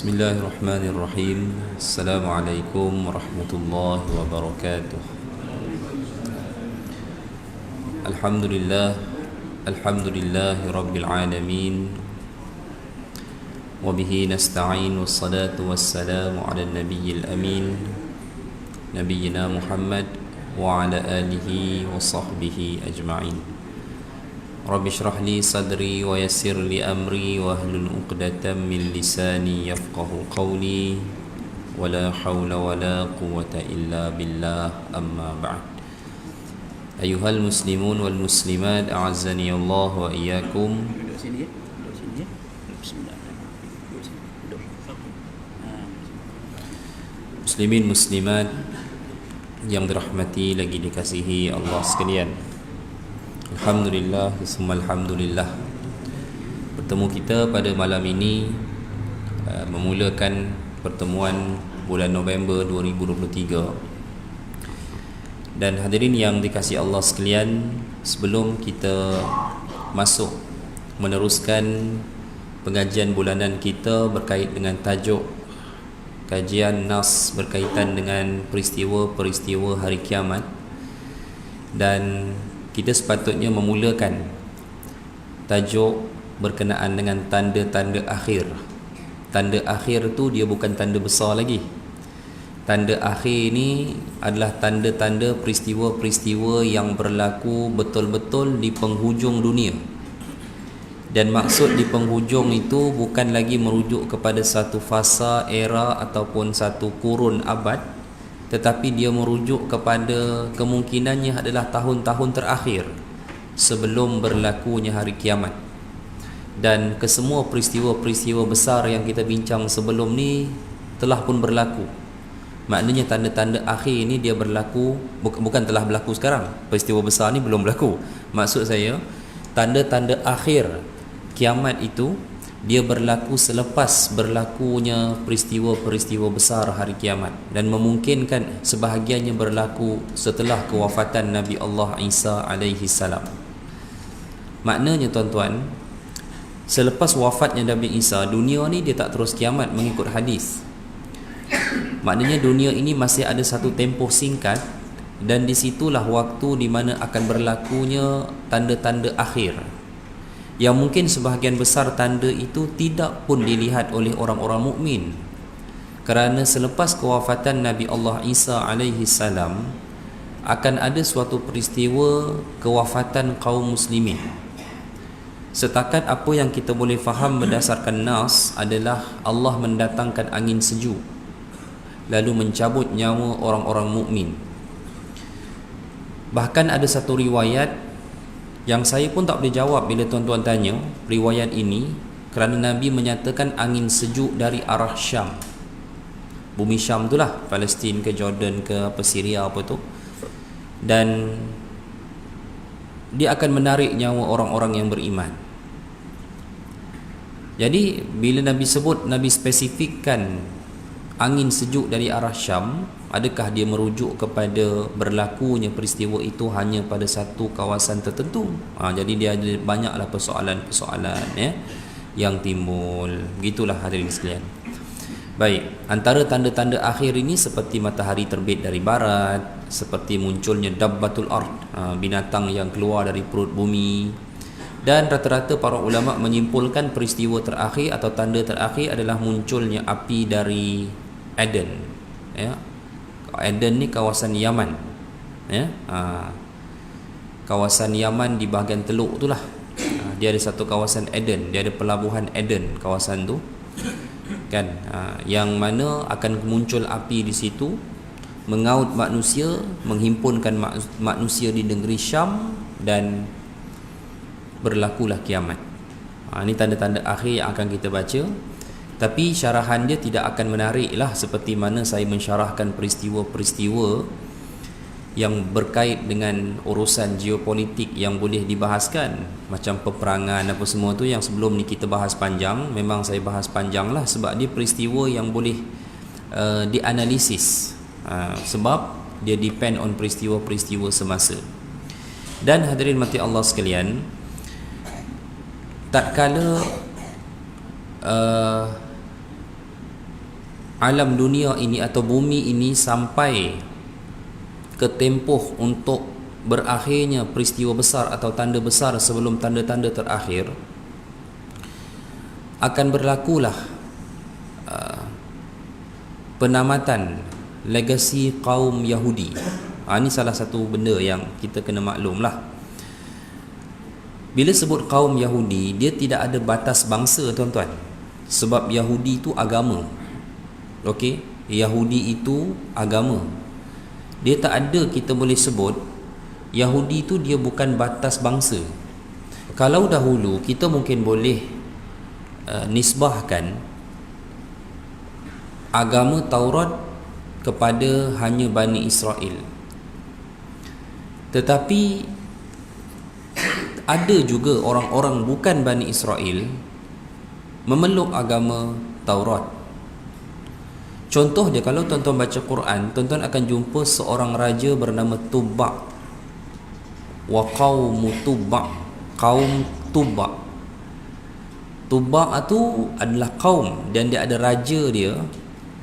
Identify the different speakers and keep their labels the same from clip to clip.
Speaker 1: Bismillahirrahmanirrahim. Assalamualaikum warahmatullahi wabarakatuh. Alhamdulillah, alhamdulillahi rabbil alamin. Wabihi nasta'in, wassalatu wassalamu ala nabiyyil amin, nabiyyina Muhammad wa ala alihi wa sahbihi ajma'in. Rabbi shrah li sadri wa yassir li amri wa hlul 'uqdatam min lisani yafqahu qawli wa la hawla wa la quwwata illa billah, amma ba'd. Ayuhal muslimun wal muslimat, a'azzani Allah wa iyyakum.
Speaker 2: Duduk sini ya. Bismillah.
Speaker 1: Muslimin muslimat yang dirahmati lagi dikasihi Allah sekalian, alhamdulillah, semua alhamdulillah, bertemu kita pada malam ini memulakan pertemuan bulan November 2023. Dan hadirin yang dikasihi Allah sekalian, sebelum kita masuk meneruskan pengajian bulanan kita berkait dengan tajuk kajian nas berkaitan dengan peristiwa-peristiwa hari kiamat, dan kita sepatutnya memulakan tajuk berkenaan dengan tanda-tanda akhir. Tanda akhir tu dia bukan tanda besar lagi. Tanda akhir ni adalah tanda-tanda peristiwa-peristiwa yang berlaku betul-betul di penghujung dunia. Dan maksud di penghujung itu bukan lagi merujuk kepada satu fasa, era ataupun satu kurun abad, tetapi dia merujuk kepada kemungkinannya adalah tahun-tahun terakhir sebelum berlakunya hari kiamat. Dan kesemua peristiwa-peristiwa besar yang kita bincang sebelum ni telah pun berlaku. Maknanya tanda-tanda akhir ni dia berlaku, bukan telah berlaku sekarang. Peristiwa besar ni belum berlaku. Maksud saya, tanda-tanda akhir kiamat itu dia berlaku selepas berlakunya peristiwa-peristiwa besar hari kiamat, dan memungkinkan sebahagiannya berlaku setelah kewafatan Nabi Allah Isa alaihi salam. Maknanya tuan-tuan, selepas wafatnya Nabi Isa, dunia ni dia tak terus kiamat mengikut hadis. Maknanya dunia ini masih ada satu tempoh singkat, dan disitulah waktu di mana akan berlakunya tanda-tanda akhir, yang mungkin sebahagian besar tanda itu tidak pun dilihat oleh orang-orang mukmin, kerana selepas kewafatan Nabi Allah Isa alaihi salam akan ada suatu peristiwa kewafatan kaum muslimin. Setakat apa yang kita boleh faham berdasarkan nas adalah Allah mendatangkan angin sejuk lalu mencabut nyawa orang-orang mukmin. Bahkan ada satu riwayat yang saya pun tak boleh jawab bila tuan-tuan tanya riwayat ini, kerana Nabi menyatakan angin sejuk dari arah Syam. Bumi Syam itulah, Palestin ke Jordan ke apa, Syria apa tu. Dan dia akan menarik nyawa orang-orang yang beriman. Jadi bila Nabi sebut, Nabi spesifikkan angin sejuk dari arah Syam, adakah dia merujuk kepada berlakunya peristiwa itu hanya pada satu kawasan tertentu? Jadi dia ada banyaklah persoalan-persoalan yang timbul. Begitulah hadirin sekalian. Baik, antara tanda-tanda akhir ini seperti matahari terbit dari barat, seperti munculnya dabbatul ard, binatang yang keluar dari perut bumi. Dan rata-rata para ulama menyimpulkan peristiwa terakhir atau tanda terakhir adalah munculnya api dari Aden. Aden ni kawasan Yaman, kawasan Yaman di bahagian teluk itulah. Dia ada satu kawasan Aden, dia ada pelabuhan Aden kawasan tu kan, yang mana akan muncul api di situ, mengaut manusia, menghimpunkan manusia di negeri Syam, dan berlakulah kiamat. Ini tanda-tanda akhir yang akan kita baca. Tapi syarahan dia tidak akan menariklah seperti mana saya mensyarahkan peristiwa-peristiwa yang berkait dengan urusan geopolitik yang boleh dibahaskan, macam peperangan apa semua tu, yang sebelum ni kita bahas panjang. Memang saya bahas panjang lah sebab dia peristiwa yang boleh dianalisis, sebab dia depend on peristiwa-peristiwa semasa. Dan hadirin mati Allah sekalian, tatkala alam dunia ini atau bumi ini sampai ke tempoh untuk berakhirnya peristiwa besar atau tanda besar sebelum tanda-tanda terakhir, akan berlakulah penamatan legasi kaum Yahudi. Ini salah satu benda yang kita kena maklum lah. Bila sebut kaum Yahudi, dia tidak ada batas bangsa, tuan-tuan. Sebab Yahudi itu agama. Okey, Yahudi itu agama. Dia tak ada kita boleh sebut Yahudi itu dia bukan batas bangsa. Kalau dahulu kita mungkin boleh nisbahkan agama Taurat kepada hanya Bani Israel. Tetapi ada juga orang-orang bukan Bani Israel memeluk agama Taurat. Contoh dia, kalau tuan-tuan baca Quran, tuan-tuan akan jumpa seorang raja bernama Tubba' wa qaumu Tubba', kaum Tubba'. Tubba' itu adalah kaum, dan dia ada raja dia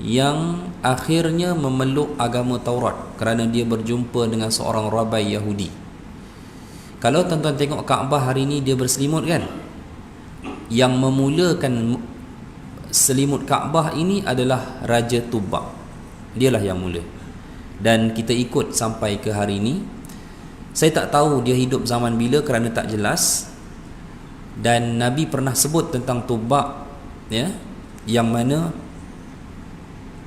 Speaker 1: yang akhirnya memeluk agama Taurat kerana dia berjumpa dengan seorang rabai Yahudi. Kalau tuan-tuan tengok Kaabah hari ini, dia berselimut kan? Yang memulakan selimut Kaabah ini adalah Raja Tubba'. Dialah yang mula. Dan kita ikut sampai ke hari ini. Saya tak tahu dia hidup zaman bila kerana tak jelas. Dan Nabi pernah sebut tentang Tubba', ya, yang mana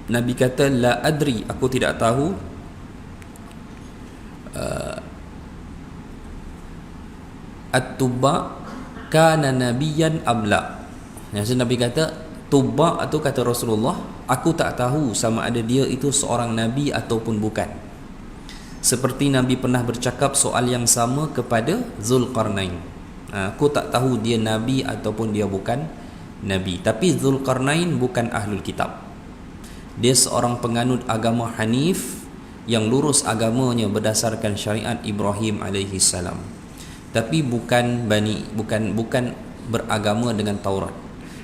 Speaker 1: Nabi kata la adri, aku tidak tahu at-Tubba' kana nabiyan abla. Yang Nabi kata Tubba' itu, kata Rasulullah, aku tak tahu sama ada dia itu seorang nabi ataupun bukan. Seperti Nabi pernah bercakap soal yang sama kepada Zulkarnain. Aku tak tahu dia nabi ataupun dia bukan nabi. Tapi Zulkarnain bukan ahlul kitab. Dia seorang penganut agama Hanif yang lurus agamanya berdasarkan syariat Ibrahim alaihi salam. Tapi bukan beragama dengan Taurat.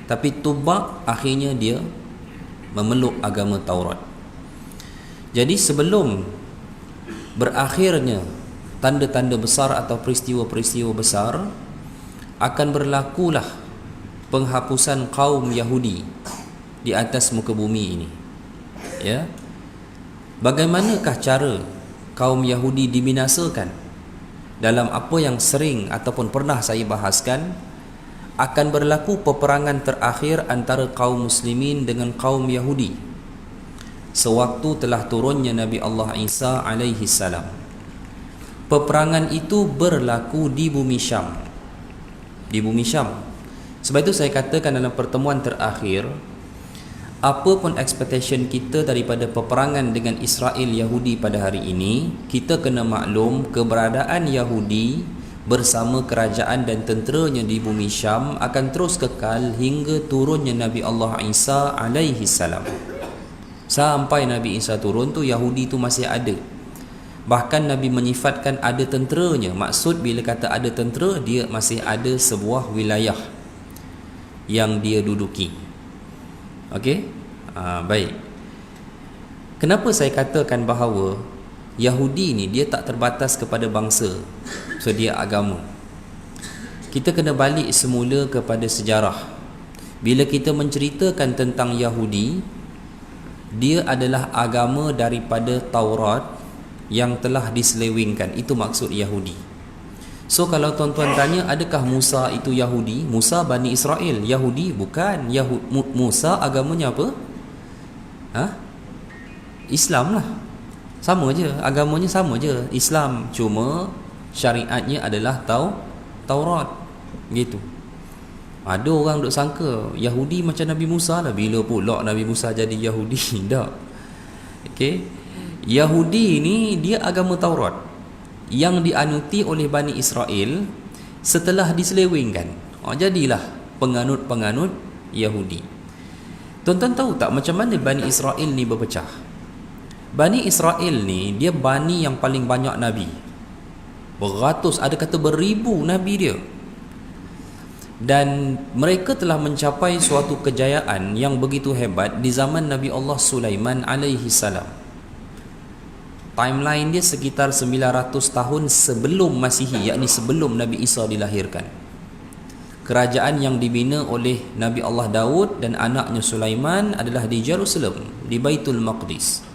Speaker 1: Tapi Tubba' akhirnya dia memeluk agama Taurat. Jadi sebelum berakhirnya tanda-tanda besar atau peristiwa-peristiwa besar, akan berlakulah penghapusan kaum Yahudi di atas muka bumi ini. Ya. Bagaimanakah cara kaum Yahudi dibinasakan? Dalam apa yang sering ataupun pernah saya bahaskan, akan berlaku peperangan terakhir antara kaum muslimin dengan kaum Yahudi sewaktu telah turunnya Nabi Allah Isa alaihi salam. Peperangan itu berlaku di bumi Syam. Di bumi Syam. Sebab itu saya katakan dalam pertemuan terakhir, apa pun expectation kita daripada peperangan dengan Israel Yahudi pada hari ini, kita kena maklum keberadaan Yahudi bersama kerajaan dan tenteranya di bumi Syam akan terus kekal hingga turunnya Nabi Allah Isa alaihi salam. Sampai Nabi Isa turun tu, Yahudi tu masih ada. Bahkan Nabi menyifatkan ada tenteranya. Maksud bila kata ada tentera, dia masih ada sebuah wilayah yang dia duduki. Okey? Baik. Kenapa saya katakan bahawa Yahudi ni dia tak terbatas kepada bangsa, so dia agama. Kita kena balik semula kepada sejarah. Bila kita menceritakan tentang Yahudi, dia adalah agama daripada Taurat yang telah diselewengkan. Itu maksud Yahudi. So kalau tuan-tuan tanya, adakah Musa itu Yahudi? Musa Bani Israel. Yahudi? Bukan. Musa agamanya apa? Islam lah. Sama je, agamanya sama je, Islam, cuma syariatnya adalah Taurat. Gitu. Ada orang duk sangka Yahudi macam Nabi Musa lah. Bila pula Nabi Musa jadi Yahudi? Tak. Okey. Yahudi ni dia agama Taurat yang dianuti oleh Bani Israel setelah diselewengkan. Jadilah penganut-penganut Yahudi. Tuan-tuan tahu tak macam mana Bani Israel ni berpecah? Bani Israel ni dia bani yang paling banyak Nabi. Beratus, ada kata beribu Nabi dia. Dan mereka telah mencapai suatu kejayaan yang begitu hebat di zaman Nabi Allah Sulaiman alaihi salam. Timeline dia sekitar 900 tahun sebelum Masihi, yakni sebelum Nabi Isa dilahirkan. Kerajaan yang dibina oleh Nabi Allah Daud dan anaknya Sulaiman adalah di Jerusalem, di Baitul Maqdis.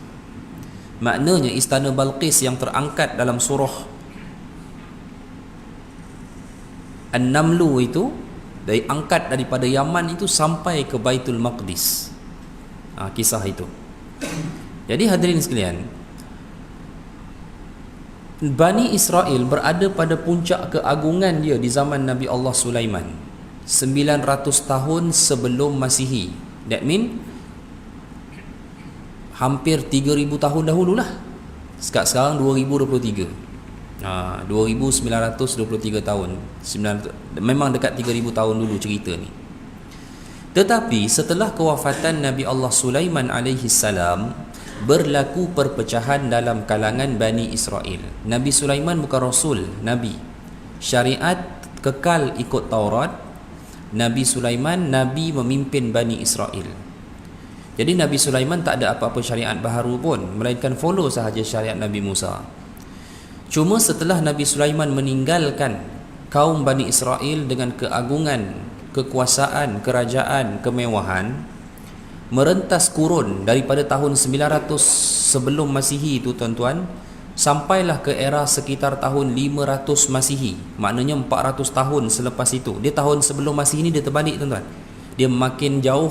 Speaker 1: Maknanya istana Balqis yang terangkat dalam surah An-Namlu itu, diangkat daripada Yaman itu sampai ke Baitul Maqdis. Kisah itu. Jadi hadirin sekalian, Bani Israel berada pada puncak keagungan dia di zaman Nabi Allah Sulaiman, 900 tahun sebelum Masihi. That mean hampir 3000 tahun dahululah. Sekarang 2023. 2923 tahun. Memang dekat 3000 tahun dulu cerita ni. Tetapi setelah kewafatan Nabi Allah Sulaiman alaihi salam, berlaku perpecahan dalam kalangan Bani Israel. Nabi Sulaiman bukan Rasul, Nabi. Syariat kekal ikut Taurat. Nabi Sulaiman, Nabi memimpin Bani Israel. Jadi Nabi Sulaiman tak ada apa-apa syariat baharu pun, melainkan follow sahaja syariat Nabi Musa. Cuma setelah Nabi Sulaiman meninggalkan kaum Bani Israel dengan keagungan, kekuasaan, kerajaan, kemewahan, merentas kurun daripada tahun 900 sebelum Masihi itu tuan-tuan, sampailah ke era sekitar tahun 500 Masihi. Maknanya 400 tahun selepas itu. Dia tahun sebelum Masihi ni dia terbalik tuan-tuan. Dia makin jauh,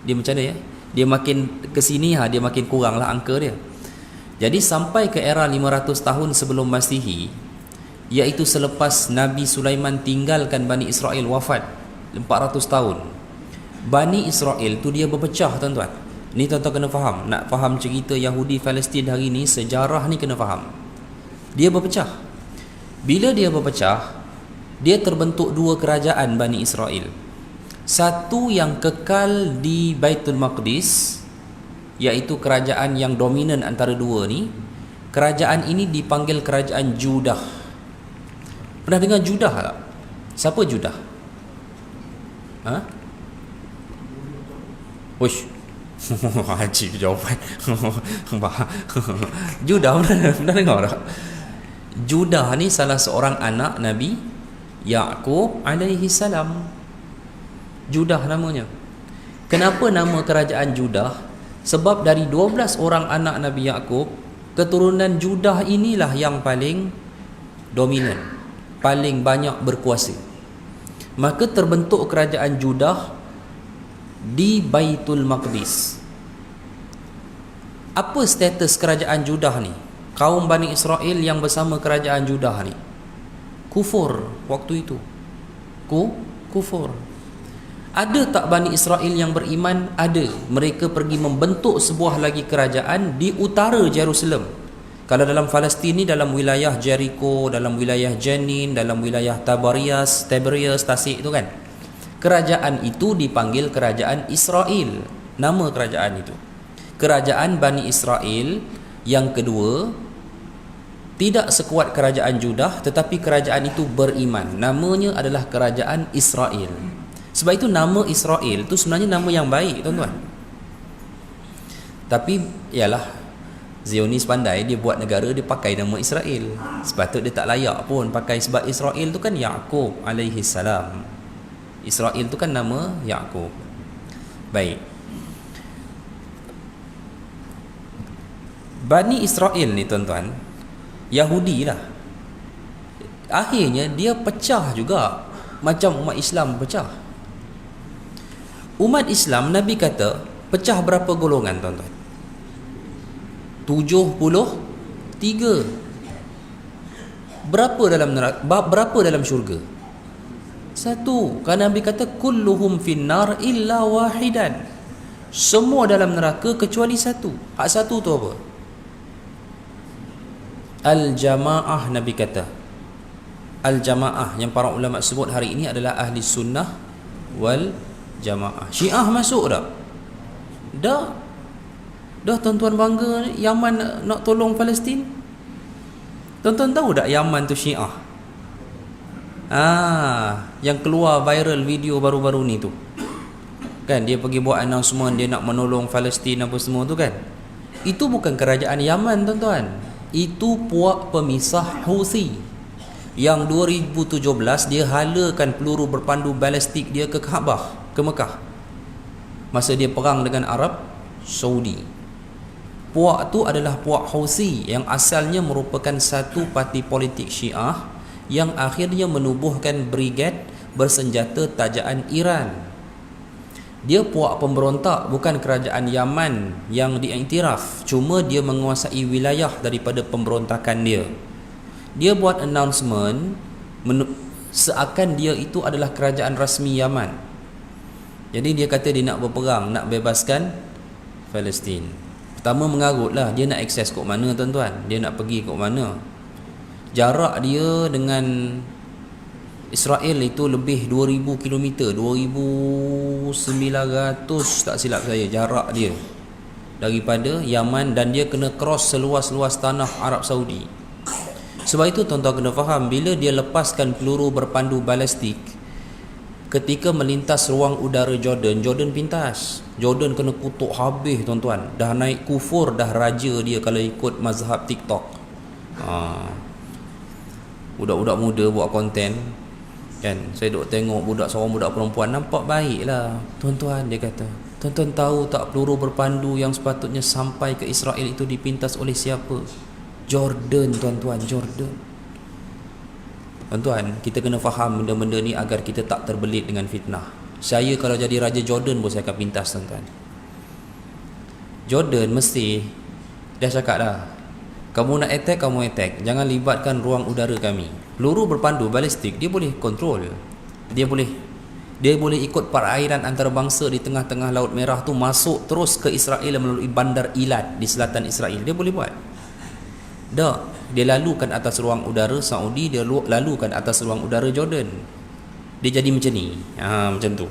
Speaker 1: dia macam mana ya? Dia makin ke sini dia makin kurang lah angka dia. Jadi sampai ke era 500 tahun sebelum Masihi, iaitu selepas Nabi Sulaiman tinggalkan Bani Israel wafat 400 tahun. Bani Israel tu dia berpecah tuan-tuan. Ni tuan-tuan kena faham. Nak faham cerita Yahudi Palestin hari ni, sejarah ni kena faham. Dia berpecah. Bila dia berpecah, dia terbentuk dua kerajaan Bani Israel. Satu yang kekal di Baitul Maqdis, iaitu kerajaan yang dominan antara dua ni. Kerajaan ini dipanggil kerajaan Judah. Pernah dengar Judah tak? Siapa Judah? Uish. Ajib jawapan. Judah pernah dengar tak? Judah ni salah seorang anak Nabi Yaqub alaihi salam. Judah namanya. Kenapa nama kerajaan Judah? Sebab dari 12 orang anak Nabi Yaqub, keturunan Judah inilah yang paling dominan, paling banyak berkuasa. Maka terbentuk kerajaan Judah di Baitul Maqdis. Apa status kerajaan Judah ni? Kaum Bani Israel yang bersama kerajaan Judah ni kufur waktu itu. Kufur. Ada tak Bani Israel yang beriman? Ada. Mereka pergi membentuk sebuah lagi kerajaan di utara Jerusalem. Kalau dalam Palestin ni, dalam wilayah Jericho, dalam wilayah Jenin, dalam wilayah Tiberias, Tasik tu kan. Kerajaan itu dipanggil kerajaan Israel. Nama kerajaan itu. Kerajaan Bani Israel yang kedua, tidak sekuat kerajaan Judah, tetapi kerajaan itu beriman. Namanya adalah kerajaan Israel. Sebab itu nama Israel tu sebenarnya nama yang baik tuan-tuan. Tapi ialah Zionis pandai, dia buat negara dia pakai nama Israel. Sepatutnya dia tak layak pun pakai, sebab Israel tu kan Yaqub alaihi salam. Israel tu kan nama Yaqub. Baik. Bani Israel ni tuan-tuan, Yahudi lah. Akhirnya dia pecah juga, macam umat Islam pecah. Umat Islam, Nabi kata, pecah berapa golongan tuan-tuan? 73. Berapa dalam neraka? Berapa dalam syurga? Satu. Kerana Nabi kata kulluhum finnar illa wahidan. Semua dalam neraka kecuali satu. Hak satu tu apa? Al-jamaah. Nabi kata Al-jamaah, yang para ulama sebut hari ini adalah ahli sunnah wal jamaah. Syiah masuk tak? Dah tuan-tuan bangga Yaman nak tolong Palestin. Tuan-tuan tahu tak Yaman tu Syiah? Yang keluar viral video baru-baru ni tu kan, dia pergi buat announcement dia nak menolong Palestin apa semua tu kan. Itu bukan kerajaan Yaman tuan-tuan, itu puak pemisah Houthi yang 2017 dia halakan peluru berpandu balistik dia ke Kaabah, ke Mekah, masa dia perang dengan Arab Saudi. Puak tu adalah puak Houthi yang asalnya merupakan satu parti politik Syiah yang akhirnya menubuhkan brigad bersenjata tajaan Iran. Dia puak pemberontak, bukan kerajaan Yaman yang diiktiraf, cuma dia menguasai wilayah daripada pemberontakan dia. Dia buat announcement seakan dia itu adalah kerajaan rasmi Yaman. Jadi dia kata dia nak berperang, nak bebaskan Palestin. Pertama mengarutlah, dia nak akses kat mana tuan-tuan, dia nak pergi kat mana. Jarak dia dengan Israel itu lebih 2000 km, 2900 tak silap saya jarak dia daripada Yaman, dan dia kena cross seluas-luas tanah Arab Saudi. Sebab itu tuan-tuan kena faham, bila dia lepaskan peluru berpandu balistik ketika melintas ruang udara Jordan, Jordan pintas. Jordan kena kutuk habis tuan-tuan. Dah naik kufur dah raja dia kalau ikut mazhab TikTok. Budak-budak muda buat konten kan, saya duk tengok budak seorang budak perempuan nampak baik lah tuan-tuan. Dia kata, tuan-tuan tahu tak peluru berpandu yang sepatutnya sampai ke Israel itu dipintas oleh siapa? Jordan tuan-tuan, Jordan. Tuan-tuan, kita kena faham benda-benda ni agar kita tak terbelit dengan fitnah. Saya kalau jadi Raja Jordan pun saya akan pintas tuan-tuan. Jordan mesti dah cakap dah, kamu nak attack, kamu attack, jangan libatkan ruang udara kami. Peluru berpandu balistik dia boleh kontrol. Dia boleh ikut perairan antarabangsa di tengah-tengah Laut Merah tu, masuk terus ke Israel melalui bandar Eilat di selatan Israel. Dia boleh buat. Dia lalukan atas ruang udara Saudi, dia lalukan atas ruang udara Jordan. Dia jadi macam ni, macam tu.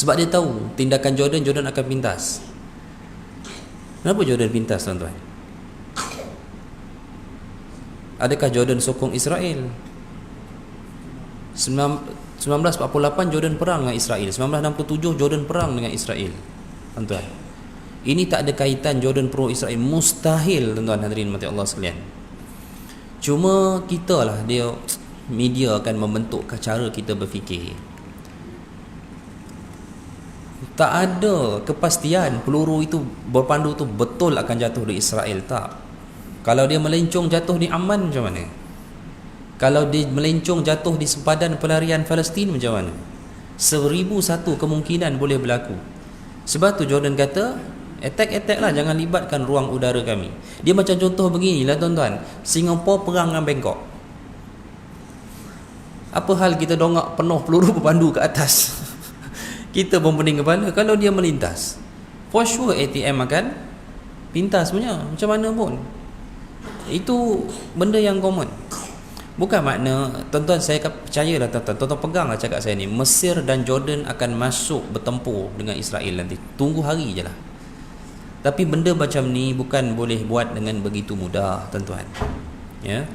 Speaker 1: Sebab dia tahu tindakan Jordan akan pintas. Kenapa Jordan pintas tuan-tuan? Adakah Jordan sokong Israel? 1948 Jordan perang dengan Israel, 1967 Jordan perang dengan Israel. Tuan-tuan, ini tak ada kaitan Jordan pro Israel, mustahil tuan-tuan hadirin mati Allah sekalian. Cuma kita lah, dia media akan membentuk cara kita berfikir. Tak ada kepastian peluru itu berpandu tu betul akan jatuh di Israel, tak. Kalau dia melencong jatuh di Amman macam mana? Kalau dia melencong jatuh di sempadan pelarian Palestin macam mana? 1001 kemungkinan boleh berlaku. Sebab tu Jordan kata, attack lah, jangan libatkan ruang udara kami. Dia macam contoh beginilah tuan-tuan, Singapura perang dengan Bangkok. Apa hal kita dongak penuh peluru berpandu ke atas? Kita pun pening kepala. Kalau dia melintas, for sure ATM akan pintas punya, macam mana pun. Itu benda yang common. Bukan makna, tuan-tuan, saya percayalah tuan-tuan peganglah cakap saya ni, Mesir dan Jordan akan masuk bertempur dengan Israel nanti. Tunggu hari je lah. Tapi benda macam ni bukan boleh buat dengan begitu mudah tuan-tuan. Ya.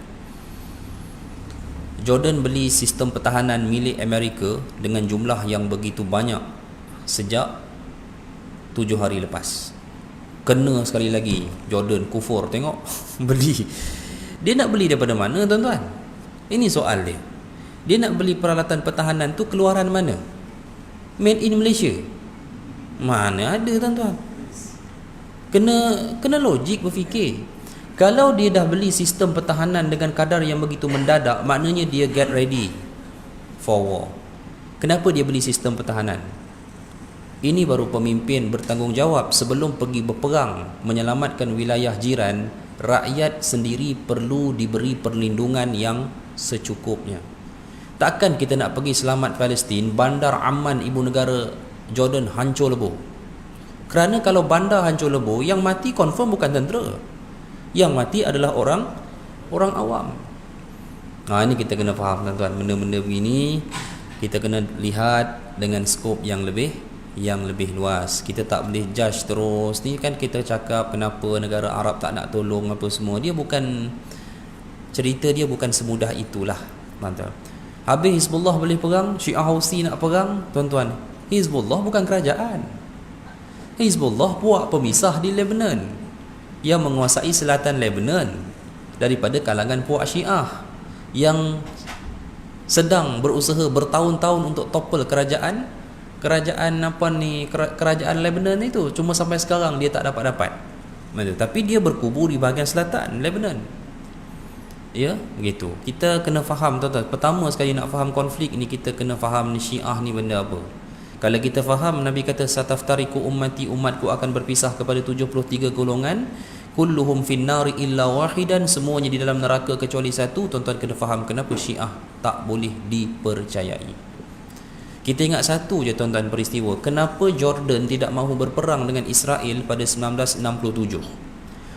Speaker 1: Jordan beli sistem pertahanan milik Amerika dengan jumlah yang begitu banyak sejak 7 hari lepas. Kena sekali lagi Jordan kufur, tengok beli. Dia nak beli daripada mana tuan-tuan? Ini soal dia. Dia nak beli peralatan pertahanan tu keluaran mana? Made in Malaysia? Mana ada tuan-tuan? Kena logik berfikir. Kalau dia dah beli sistem pertahanan dengan kadar yang begitu mendadak, maknanya dia get ready for war. Kenapa dia beli sistem pertahanan? Ini baru pemimpin bertanggungjawab. Sebelum pergi berperang menyelamatkan wilayah jiran, rakyat sendiri perlu diberi perlindungan yang secukupnya. Takkan kita nak pergi selamat Palestin, bandar Amman ibu negara Jordan hancur lebur. Kerana kalau bandar hancur lebur, yang mati confirm bukan tentera, yang mati adalah orang awam. Ini kita kena faham tuan-tuan, benda-benda begini kita kena lihat dengan skop yang lebih luas. Kita tak boleh judge terus. Ni kan kita cakap kenapa negara Arab tak nak tolong apa semua. Cerita dia bukan semudah itulah. Mantap. Habis Hizbullah boleh perang, Syiah Houthi nak perang, tuan-tuan. Hizbullah bukan kerajaan. Hizbullah puak pemisah di Lebanon yang menguasai selatan Lebanon daripada kalangan puak Syiah yang sedang berusaha bertahun-tahun untuk topple kerajaan Lebanon itu. Cuma sampai sekarang dia tak dapat. Tapi dia berkubu di bahagian selatan Lebanon. Ya, begitu. Kita kena faham, tuan-tuan. Pertama sekali nak faham konflik ni, kita kena faham ni Syiah ni benda apa. Kalau kita faham, Nabi kata sataftariku ummati, umatku akan berpisah kepada 73 golongan, kulluhum finnari illa wahidan, semuanya di dalam neraka kecuali satu. Tuan-tuan kena faham kenapa Syiah tak boleh dipercayai. Kita ingat satu je, tuan-tuan, peristiwa kenapa Jordan tidak mahu berperang dengan Israel pada 1967.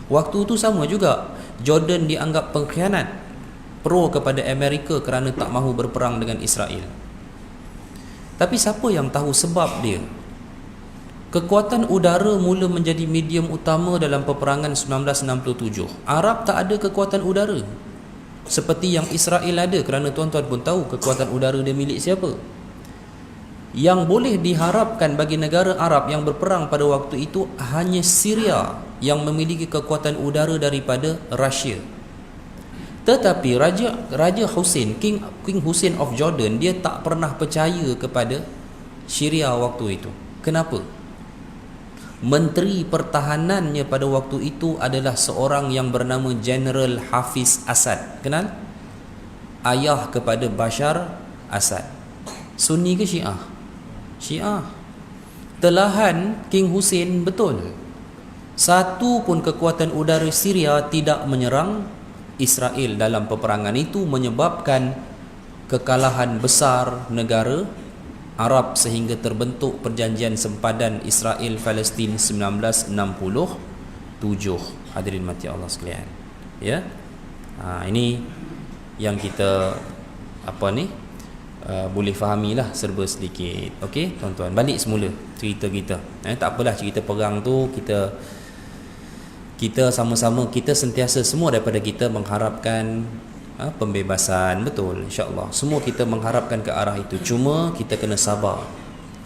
Speaker 1: Waktu itu sama juga, Jordan dianggap pengkhianat, pro kepada Amerika kerana tak mahu berperang dengan Israel. Tapi siapa yang tahu sebab dia? Kekuatan udara mula menjadi medium utama dalam peperangan 1967. Arab tak ada kekuatan udara seperti yang Israel ada, kerana tuan-tuan pun tahu kekuatan udara dia milik siapa. Yang boleh diharapkan bagi negara Arab yang berperang pada waktu itu hanya Syria yang memiliki kekuatan udara daripada Rusia. Tetapi Raja Hussein, King Hussein of Jordan, dia tak pernah percaya kepada Syria waktu itu. Kenapa? Menteri pertahanannya pada waktu itu adalah seorang yang bernama General Hafiz Assad. Kenal? Ayah kepada Bashar Assad. Sunni ke Syiah? Syiah. Telahan King Hussein betul. Satu pun kekuatan udara Syria tidak menyerang Israel dalam peperangan itu, menyebabkan kekalahan besar negara Arab sehingga terbentuk perjanjian sempadan Israel Palestin 1967. Hadirin mati Allah sekalian. Ya. Ini yang kita boleh fahamilah serba sedikit. Okey, tuan-tuan, balik semula cerita kita. Tak apalah cerita perang tu, kita sama-sama, kita sentiasa semua daripada kita mengharapkan pembebasan, betul, insya-Allah. Semua kita mengharapkan ke arah itu. Cuma kita kena sabar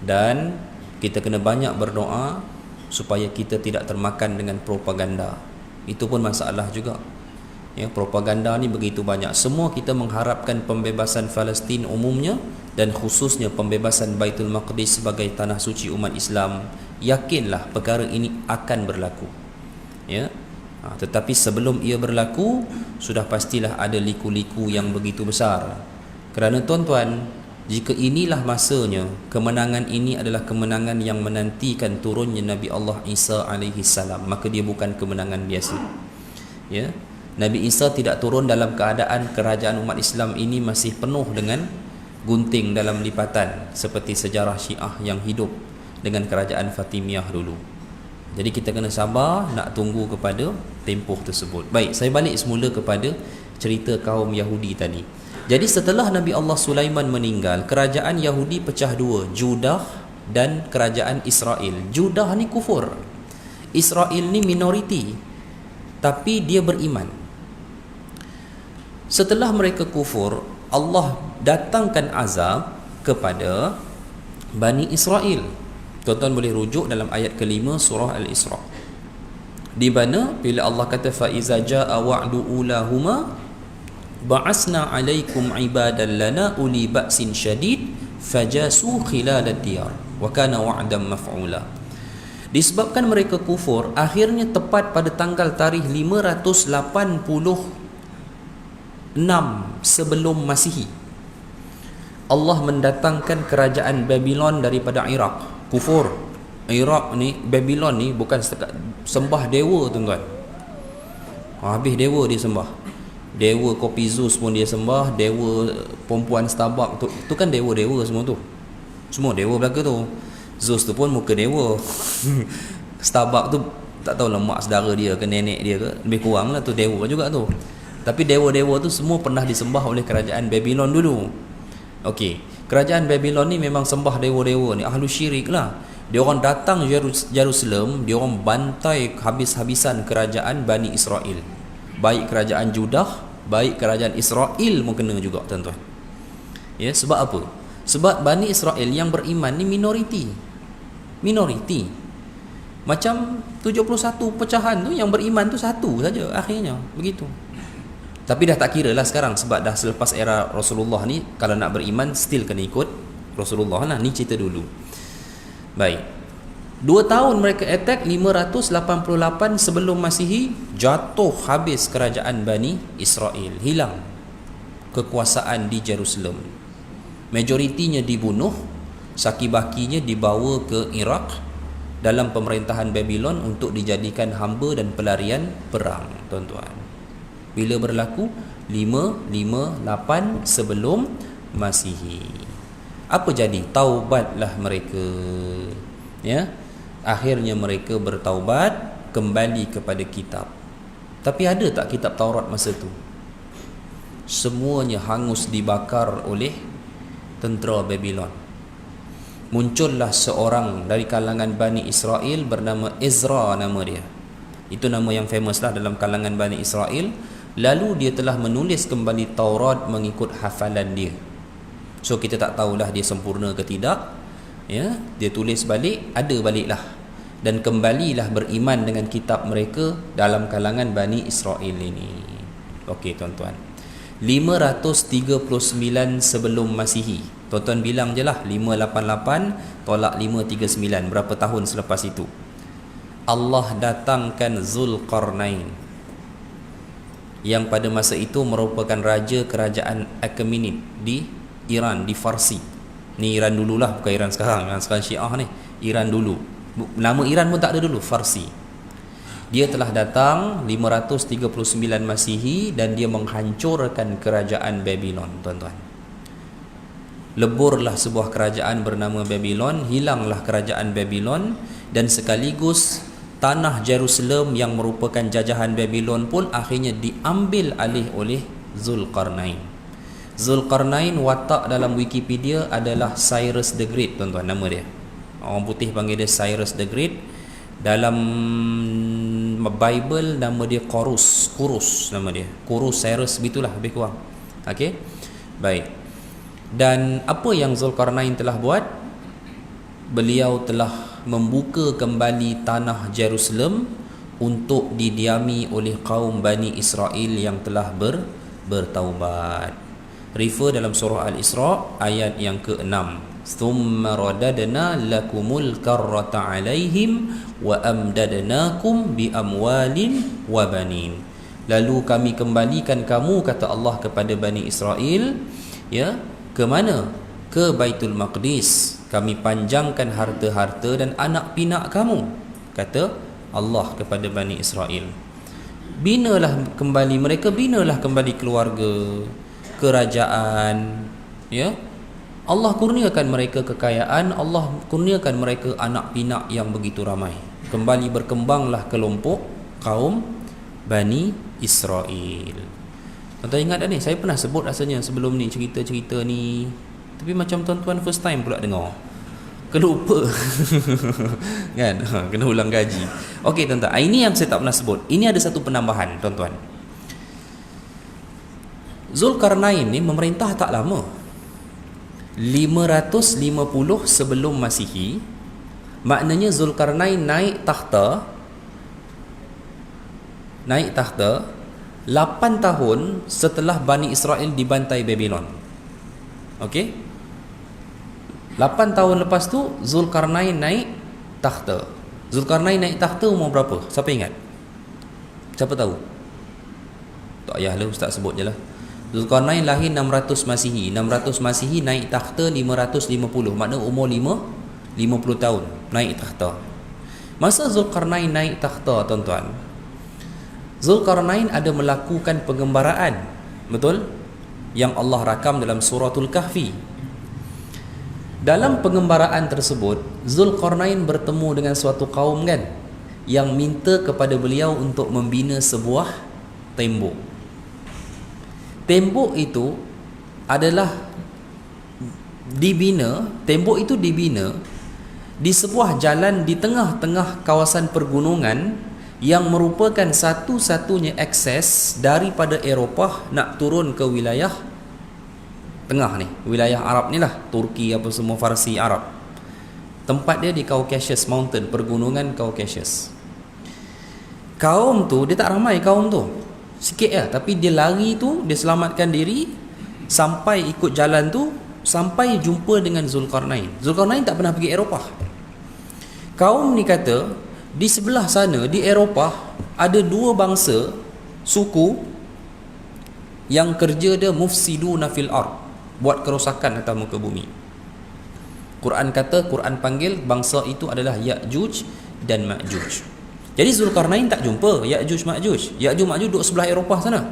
Speaker 1: dan kita kena banyak berdoa supaya kita tidak termakan dengan propaganda. Itu pun masalah juga. Ya, propaganda ni begitu banyak. Semua kita mengharapkan pembebasan Palestin umumnya dan khususnya pembebasan Baitul Maqdis sebagai tanah suci umat Islam. Yakinlah perkara ini akan berlaku. Ya. Tetapi sebelum ia berlaku, sudah pastilah ada liku-liku yang begitu besar. Kerana tuan-tuan, jika inilah masanya, kemenangan ini adalah kemenangan yang menantikan turunnya Nabi Allah Isa alaihi salam, maka dia bukan kemenangan biasa. Ya. Nabi Isa tidak turun dalam keadaan kerajaan umat Islam ini masih penuh dengan gunting dalam lipatan seperti sejarah Syiah yang hidup dengan kerajaan Fatimiyah dulu. Jadi kita kena sabar nak tunggu kepada tempoh tersebut. Baik, saya balik semula kepada cerita kaum Yahudi tadi. Jadi setelah Nabi Allah Sulaiman meninggal, kerajaan Yahudi pecah dua, Judah dan kerajaan Israel. Judah ni kufur, Israel ni minoriti, tapi dia beriman. Setelah mereka kufur, Allah datangkan azab kepada Bani Israel. Tuan-tuan boleh rujuk dalam ayat kelima surah Al-Isra. Di mana bila Allah kata fa iza jaa wa'du ulahuma ba'asna 'alaikum 'ibadan lana uli ba'sin syadid fajasu khilalad diyar wa kana wa'dan maf'ula. Disebabkan mereka kufur, akhirnya tepat pada tanggal tarikh 586 sebelum Masihi, Allah mendatangkan kerajaan Babylon daripada Iraq. Kufur Iraq ni, Babylon ni bukan setakat sembah dewa, tuan-tuan. Habis dewa dia sembah. Dewa kopi Zeus pun dia sembah, dewa perempuan Starbucks tu kan dewa-dewa semua tu. Semua dewa belaka tu. Zeus tu pun muka dewa. Starbucks tu tak tahu lah mak saudara dia ke nenek dia ke, lebih kurang lah tu dewa juga tu. Tapi dewa-dewa tu semua pernah disembah oleh kerajaan Babylon dulu. Okey, kerajaan Babylon ni memang sembah dewa-dewa ni, ahlu syirik lah. Dia orang datang Jerusalem, dia orang bantai habis-habisan kerajaan Bani Israel, baik kerajaan Judah baik kerajaan Israel pun kena juga, tuan-tuan. Ya, sebab apa? Sebab Bani Israel yang beriman ni minoriti. Macam 71 pecahan tu yang beriman tu satu saja akhirnya, begitu. Tapi dah tak kira lah sekarang, sebab dah selepas era Rasulullah ni, kalau nak beriman still kena ikut Rasulullah lah. Ni cerita dulu. Baik, 2 tahun mereka attack, 588 sebelum Masihi, jatuh habis kerajaan Bani Israel, hilang kekuasaan di Jerusalem, majoritinya dibunuh, saki-bakinya dibawa ke Iraq dalam pemerintahan Babylon untuk dijadikan hamba dan pelarian perang, tuan-tuan. Bila berlaku? 558 sebelum Masihi. Apa jadi? Taubatlah mereka, ya. Akhirnya mereka bertaubat, kembali kepada kitab. Tapi ada tak kitab Taurat masa tu? Semuanya hangus dibakar oleh tentera Babylon. Muncullah seorang dari kalangan Bani Israel bernama Ezra, nama dia. Itu nama yang famous lah dalam kalangan Bani Israel. Lalu dia telah menulis kembali Taurat mengikut hafalan dia. So kita tak tahulah dia sempurna ke tidak, ya. Dia tulis balik, ada baliklah, dan kembalilah beriman dengan kitab mereka dalam kalangan Bani Israel ini. Okey, tuan-tuan, 539 sebelum Masihi. Tuan-tuan bilang je lah, 588 tolak 539, berapa tahun selepas itu? Allah datangkan Zulkarnain, yang pada masa itu merupakan raja kerajaan Achaemenid di Iran, di Farsi. Ni Iran dululah, bukan Iran sekarang. Iran sekarang Syiah ni, Iran dulu. Nama Iran pun tak ada dulu, Farsi. Dia telah datang 539 Masihi dan dia menghancurkan kerajaan Babylon, tuan-tuan. Leburlah sebuah kerajaan bernama Babylon, hilanglah kerajaan Babylon, dan sekaligus tanah Jerusalem yang merupakan jajahan Babylon pun akhirnya diambil alih oleh Zulkarnain. Zulkarnain watak dalam Wikipedia adalah Cyrus the Great, tuan-tuan, nama dia. Orang putih panggil dia Cyrus the Great. Dalam Bible nama dia Kurus nama dia. Kurus Cyrus, begitulah lebih kurang. Okey. Baik. Dan apa yang Zulkarnain telah buat? Beliau telah membuka kembali tanah Jerusalem untuk didiami oleh kaum Bani Israel yang telah bertaubat. Refer dalam surah Al-Isra ayat yang ke-6. Thumma radadna lakumul karrata alaihim wa amdadnakum bi amwalin wa banin. Lalu kami kembalikan kamu, kata Allah, kepada Bani Israel, ya, ke mana? Ke Baitul Maqdis. Kami panjangkan harta-harta dan anak pinak kamu, kata Allah kepada Bani Israel. Binalah kembali mereka, binalah kembali keluarga, kerajaan, ya. Allah kurniakan mereka kekayaan, Allah kurniakan mereka anak pinak yang begitu ramai. Kembali berkembanglah kelompok kaum Bani Israel. Tuan-tuan ingat tak ni? Saya pernah sebut rasanya sebelum ni, cerita-cerita ni, tapi macam tuan-tuan first time pula dengar, kena lupa. Kan? Kena ulang gaji. Okey, tuan-tuan, ini yang saya tak pernah sebut. Ini ada satu penambahan, tuan-tuan. Zulkarnain ni memerintah tak lama, 550 sebelum Masihi. Maknanya Zulkarnain naik takhta 8 tahun setelah Bani Israel dibantai Babylon. Okey, 8 tahun lepas tu Zulkarnain naik takhta. Zulkarnain naik takhta umur berapa? Siapa ingat? Siapa tahu? Tak payahlah, ustaz sebut je lah. Zulkarnain lahir 600 Masihi. 600 Masihi naik takhta 550. Makna umur 50 tahun naik takhta. Masa Zulkarnain naik takhta, tuan-tuan, Zulkarnain ada melakukan pengembaraan, betul? Yang Allah rakam dalam suratul Kahfi. Dalam pengembaraan tersebut, Zulkarnain bertemu dengan suatu kaum, kan, yang minta kepada beliau untuk membina sebuah tembok. Tembok itu adalah dibina, tembok itu dibina di sebuah jalan di tengah-tengah kawasan pergunungan yang merupakan satu-satunya akses daripada Eropah nak turun ke wilayah tengah ni, wilayah Arab ni lah, Turki apa semua, Farsi Arab. Tempat dia di Caucasus Mountain, pergunungan Caucasus. Kaum tu dia tak ramai, kaum tu sikit lah, tapi dia lari tu, dia selamatkan diri sampai ikut jalan tu sampai jumpa dengan Zulkarnain. Zulkarnain tak pernah pergi Eropah. Kaum ni kata di sebelah sana di Eropah ada dua bangsa suku yang kerja dia mufsiduna fil ard, buat kerosakan atas muka bumi. Quran kata, Quran panggil bangsa itu adalah Ya'juj dan Ma'juj. Jadi Zulkarnain tak jumpa Ya'juj Ma'juj. Ya'juj Ma'juj duduk sebelah Eropah sana.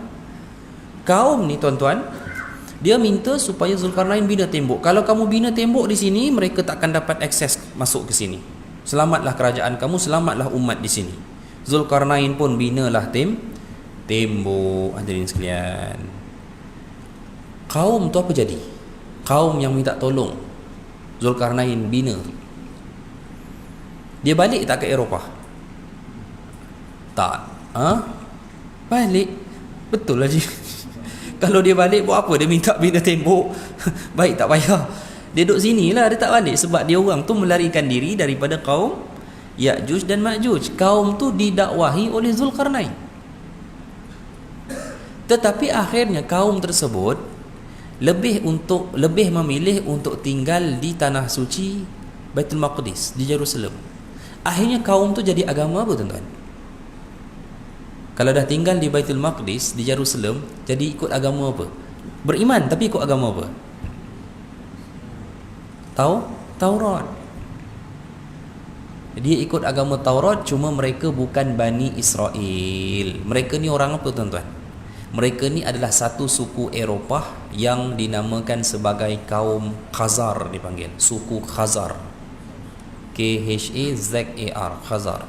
Speaker 1: Kaum ni tuan-tuan, dia minta supaya Zulkarnain bina tembok. Kalau kamu bina tembok di sini, mereka takkan dapat akses masuk ke sini. Selamatlah kerajaan kamu, selamatlah umat di sini. Zulkarnain pun binalah tembok. Hadirin sekalian, kaum tu apa jadi? Kaum yang minta tolong Zulkarnain bina, dia balik tak ke Eropah? Tak. Balik. Betul lah je. Kalau dia balik buat apa? Dia minta bina tembok. Baik, tak payah. Dia duduk sini lah, dia tak balik. Sebab dia orang tu melarikan diri daripada kaum Ya'juj dan Ma'juj. Kaum tu didakwahi oleh Zulkarnain. Tetapi akhirnya kaum tersebut lebih memilih untuk tinggal di tanah suci Baitul Maqdis di Jerusalem. Akhirnya kaum tu jadi agama apa tuan-tuan? Kalau dah tinggal di Baitul Maqdis di Jerusalem, jadi ikut agama apa? Beriman tapi ikut agama apa? Taurat. Dia ikut agama Taurat, cuma mereka bukan Bani Israel. Mereka ni orang apa tuan-tuan? Mereka ni adalah satu suku Eropah yang dinamakan sebagai kaum Khazar, dipanggil suku Khazar. Khazar, Khazar.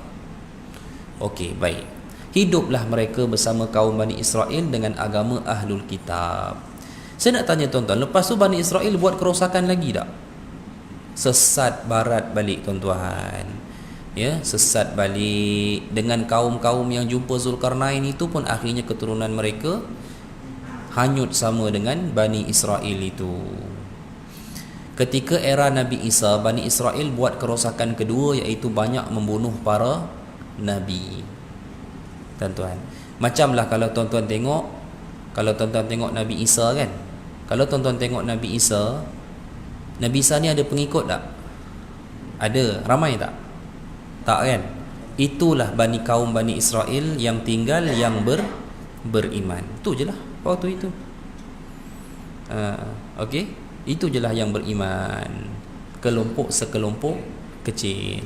Speaker 1: Okey, baik. Hiduplah mereka bersama kaum Bani Israel dengan agama Ahlul Kitab. Saya nak tanya tuan-tuan, lepas tu Bani Israel buat kerosakan lagi tak? Sesat barat balik tuan-tuan. Ya, sesat balik. Dengan kaum-kaum yang jumpa Zulkarnain itu pun akhirnya keturunan mereka hanyut sama dengan Bani Israel itu. Ketika era Nabi Isa, Bani Israel buat kerosakan kedua, iaitu banyak membunuh para Nabi. Tuan-tuan, macamlah kalau tuan-tuan tengok Nabi Isa kan. Kalau tuan-tuan tengok Nabi Isa ni ada pengikut tak? Ada. Ramai tak? Tak kan? Itulah kaum Bani Israel yang tinggal, yang beriman. Itu je lah waktu itu. Okey, itu je lah yang beriman. Kelompok sekelompok kecil.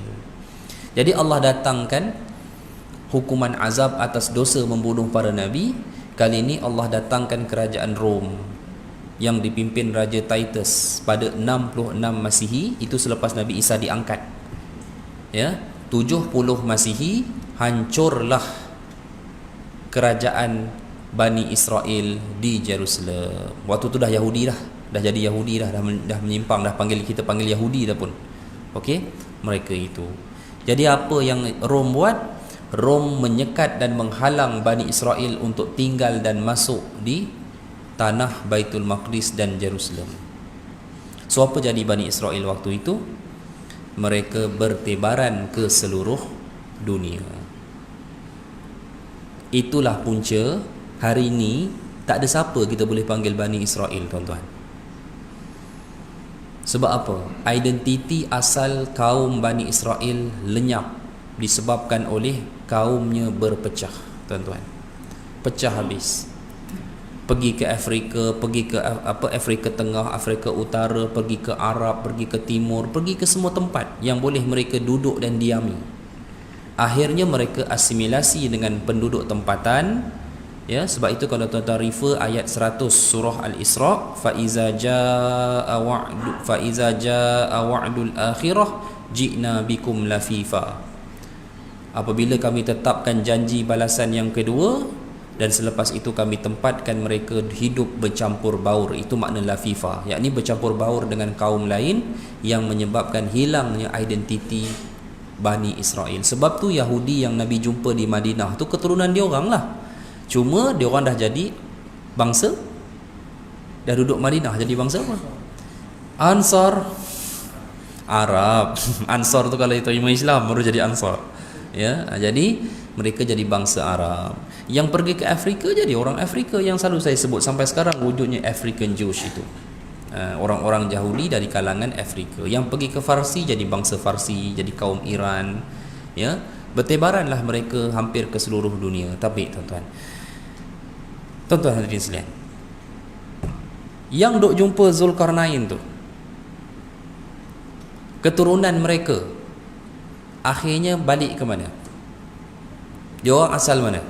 Speaker 1: Jadi Allah datangkan hukuman azab atas dosa membunuh para nabi. Kali ini Allah datangkan kerajaan Rom yang dipimpin Raja Titus pada 66 Masihi. Itu selepas Nabi Isa diangkat. Ya, 70 Masihi hancurlah kerajaan Bani Israel di Jerusalem. Waktu tu dah Yahudi dah jadi Yahudi dah menyimpang, kita panggil Yahudi dah pun. Okey, mereka itu. Jadi apa yang Rom buat? Rom menyekat dan menghalang Bani Israel untuk tinggal dan masuk di tanah Baitul Maqdis dan Jerusalem. So apa jadi Bani Israel waktu itu? Mereka bertebaran ke seluruh dunia. Itulah punca hari ini tak ada siapa kita boleh panggil Bani Israel, tuan-tuan. Sebab apa? Identiti asal kaum Bani Israel lenyap disebabkan oleh kaumnya berpecah, tuan-tuan. Pecah habis. Pergi ke Afrika, pergi ke Afrika Tengah, Afrika Utara, pergi ke Arab, pergi ke Timur, pergi ke semua tempat yang boleh mereka duduk dan diami. Akhirnya mereka asimilasi dengan penduduk tempatan. Ya, sebab itu kalau tuan-tuan refer ayat 100 surah Al-Isra, fa iza jaa wa'dul akhirah ji'na bikum lafifa. Apabila kami tetapkan janji balasan yang kedua, dan selepas itu kami tempatkan mereka hidup bercampur baur. Itu makna lafifa, yakni bercampur baur dengan kaum lain, yang menyebabkan hilangnya identiti Bani Israel. Sebab tu Yahudi yang Nabi jumpa di Madinah tu keturunan dia orang lah. Cuma dia orang dah jadi bangsa, dah duduk Madinah jadi bangsa apa? Ansar, Arab. Ansar tu kalau terima Islam baru jadi Ansar. Ya, jadi mereka jadi bangsa Arab. Yang pergi ke Afrika jadi orang Afrika yang selalu saya sebut sampai sekarang wujudnya African Jewish itu. Orang-orang Yahudi dari kalangan Afrika. Yang pergi ke Farsi jadi bangsa Farsi, jadi kaum Iran. Ya, bertebaranlah mereka hampir ke seluruh dunia. Tapi tuan-tuan hadirin sekalian, yang duk jumpa Zulkarnain tu, keturunan mereka akhirnya balik ke mana? Dia orang asal mana?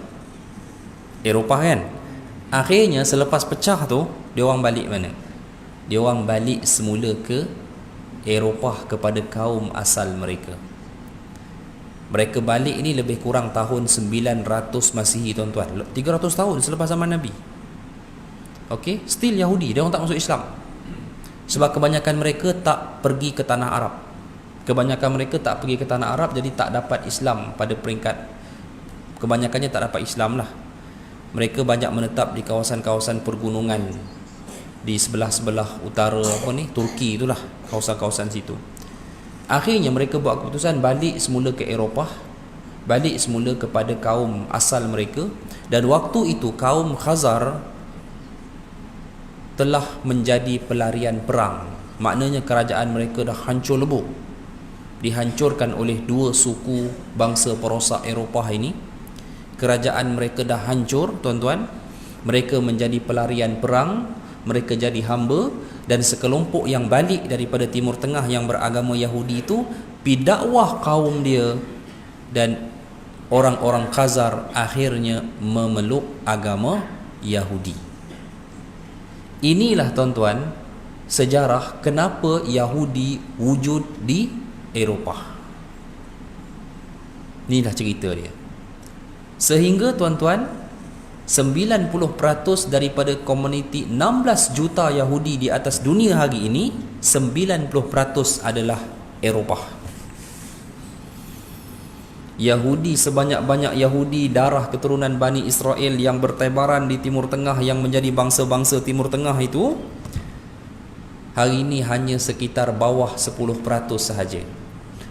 Speaker 1: Eropah kan? Akhirnya selepas pecah tu, dia orang balik mana? Dia orang balik semula ke Eropah, kepada kaum asal mereka. Mereka balik ni lebih kurang tahun 900 Masihi tuan-tuan, 300 tahun selepas zaman Nabi. Okey, still Yahudi, dia orang tak masuk Islam. Sebab kebanyakan mereka tak pergi ke tanah Arab. Kebanyakan mereka tak pergi ke tanah Arab, jadi tak dapat Islam pada peringkat, kebanyakannya tak dapat Islam lah. Mereka banyak menetap di kawasan-kawasan pergunungan di sebelah-sebelah utara Turki itulah, kawasan-kawasan situ. Akhirnya mereka buat keputusan balik semula ke Eropah, balik semula kepada kaum asal mereka. Dan waktu itu kaum Khazar telah menjadi pelarian perang. Maknanya kerajaan mereka dah hancur lebur, dihancurkan oleh dua suku bangsa perosak Eropah ini. Kerajaan mereka dah hancur tuan-tuan. Mereka menjadi pelarian perang, mereka jadi hamba. Dan sekelompok yang balik daripada Timur Tengah yang beragama Yahudi itu pi dakwah kaum dia, dan orang-orang Khazar akhirnya memeluk agama Yahudi. Inilah tuan-tuan sejarah kenapa Yahudi wujud di Eropah. Inilah cerita dia. Sehingga tuan-tuan, 90% daripada komuniti 16 juta Yahudi di atas dunia hari ini, 90% adalah Eropah. Yahudi, sebanyak-banyak Yahudi darah keturunan Bani Israel yang bertebaran di Timur Tengah, yang menjadi bangsa-bangsa Timur Tengah itu, hari ini hanya sekitar bawah 10% sahaja.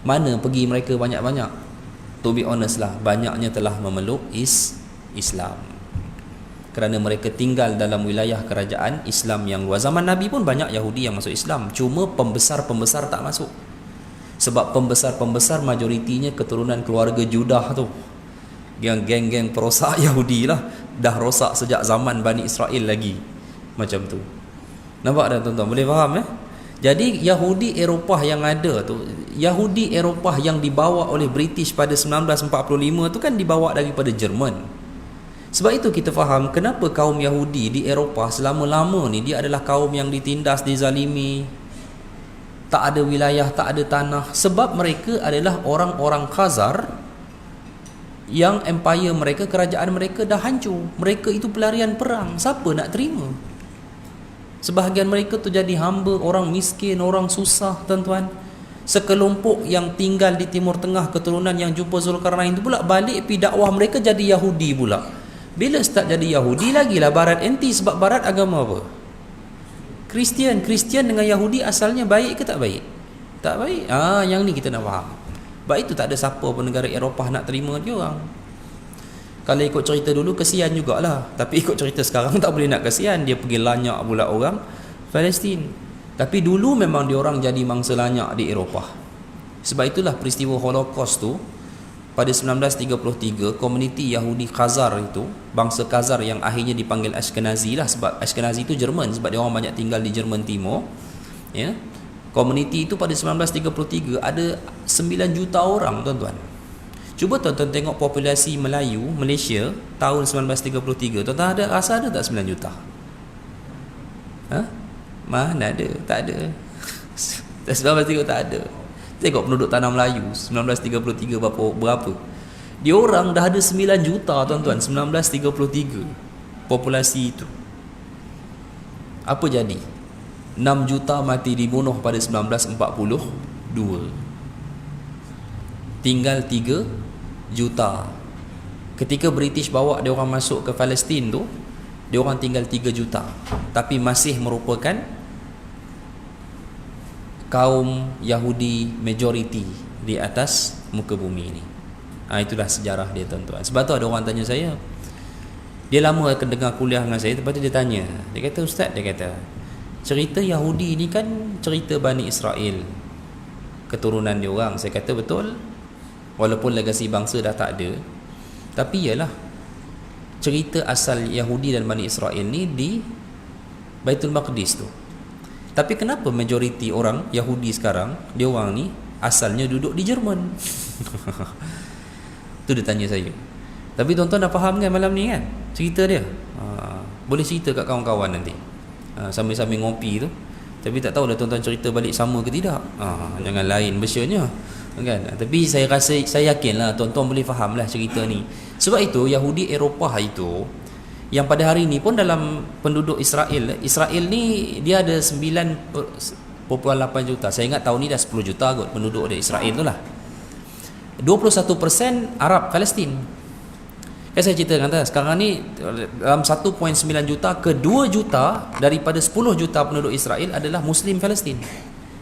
Speaker 1: Mana pergi mereka banyak-banyak? To be honest lah, banyaknya telah memeluk Islam. Kerana mereka tinggal dalam wilayah kerajaan Islam yang luas. Zaman Nabi pun banyak Yahudi yang masuk Islam, cuma pembesar-pembesar tak masuk. Sebab pembesar-pembesar majoritinya keturunan keluarga Judah tu, yang geng-geng perosak Yahudi lah. Dah rosak sejak zaman Bani Israel lagi. Macam tu. Nampak dah tuan-tuan? Boleh faham Jadi Yahudi Eropah yang ada tu, Yahudi Eropah yang dibawa oleh British pada 1945 tu kan dibawa daripada Jerman. Sebab itu kita faham kenapa kaum Yahudi di Eropah selama-lama ni dia adalah kaum yang ditindas, dizalimi, tak ada wilayah, tak ada tanah. Sebab mereka adalah orang-orang Khazar yang empire mereka, kerajaan mereka dah hancur. Mereka itu pelarian perang. Siapa nak terima? Sebahagian mereka tu jadi hamba, orang miskin, orang susah tuan-tuan. Sekelompok yang tinggal di Timur Tengah, keturunan yang jumpa Zulkarnain tu pula balik pi dakwah mereka jadi Yahudi pula. Bila start jadi Yahudi, lagilah Barat anti. Sebab Barat agama apa? Kristian. Kristian dengan Yahudi asalnya baik ke tak baik? Tak baik. Yang ni kita nak faham. Sebab itu tak ada siapa pun negara Eropah nak terima dia orang. Kalau ikut cerita dulu kesian jugalah. Tapi ikut cerita sekarang tak boleh nak kesian. Dia pergi lanyak pula orang Palestin. Tapi dulu memang dia orang jadi mangsa lanyak di Eropah. Sebab itulah peristiwa Holocaust tu pada 1933, komuniti Yahudi Khazar itu, bangsa Khazar yang akhirnya dipanggil Ashkenazi lah, sebab Ashkenazi itu Jerman, sebab dia orang banyak tinggal di Jerman Timur. Ya. Komuniti itu pada 1933 ada 9 juta orang tuan-tuan. Cuba tuan-tuan tengok populasi Melayu Malaysia tahun 1933. Tuan-tuan rasa ada tak 9 juta? Mana ada? Tak ada. 1933 tak ada. Tengok penduduk tanah Melayu 1933 berapa? Dia orang dah ada 9 juta tuan-tuan 1933 populasi itu. Apa jadi? 6 juta mati dibunuh pada 1942. tinggal 3 juta. Ketika British bawa dia orang masuk ke Palestin tu, dia orang tinggal 3 juta, tapi masih merupakan kaum Yahudi majority di atas muka bumi ni. Itulah sejarah dia, tuan-tuan. Sebab tu ada orang tanya saya, dia lama akan dengar kuliah dengan saya, lepas tu dia tanya, dia kata, ustaz, dia kata, cerita Yahudi ni kan cerita Bani Israel, keturunan dia orang. Saya kata betul, walaupun legasi bangsa dah tak ada, tapi ialah cerita asal Yahudi dan Bani Israel ni di Baitul Maqdis tu. Tapi kenapa majoriti orang Yahudi sekarang, dia orang ni asalnya duduk di Jerman? Tu dia tanya saya. Tapi tuan-tuan dah faham kan malam ni kan cerita dia? Boleh cerita kat kawan-kawan nanti, sambil-sambil ngopi tu. Tapi tak tahulah tuan-tuan cerita balik sama ke tidak. Jangan lain bersanya kan. Tapi saya rasa, saya yakinlah tuan-tuan boleh fahamlah cerita ni. Sebab itu Yahudi Eropah itu, yang pada hari ni pun dalam penduduk Israel ni dia ada 9.8 juta. Saya ingat tahun ni dah 10 juta kot penduduk dia Israel tu lah. 21% Arab Palestin. Saya ceritakan tadi, sekarang ni dalam 1.9 juta ke 2 juta daripada 10 juta penduduk Israel adalah Muslim Palestin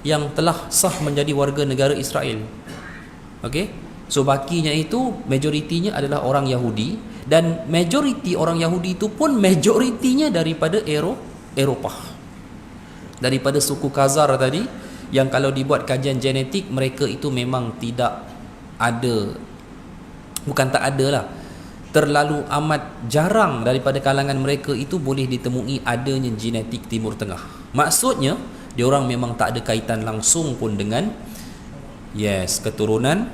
Speaker 1: yang telah sah menjadi warga negara Israel. Okey, so bakinya itu majoritinya adalah orang Yahudi, dan majoriti orang Yahudi itu pun majoritinya daripada Eropah, daripada suku Khazar tadi, yang kalau dibuat kajian genetik mereka itu memang tidak ada, bukan tak ada lah, terlalu amat jarang daripada kalangan mereka itu boleh ditemui adanya genetik Timur Tengah. Maksudnya dia orang memang tak ada kaitan langsung pun dengan keturunan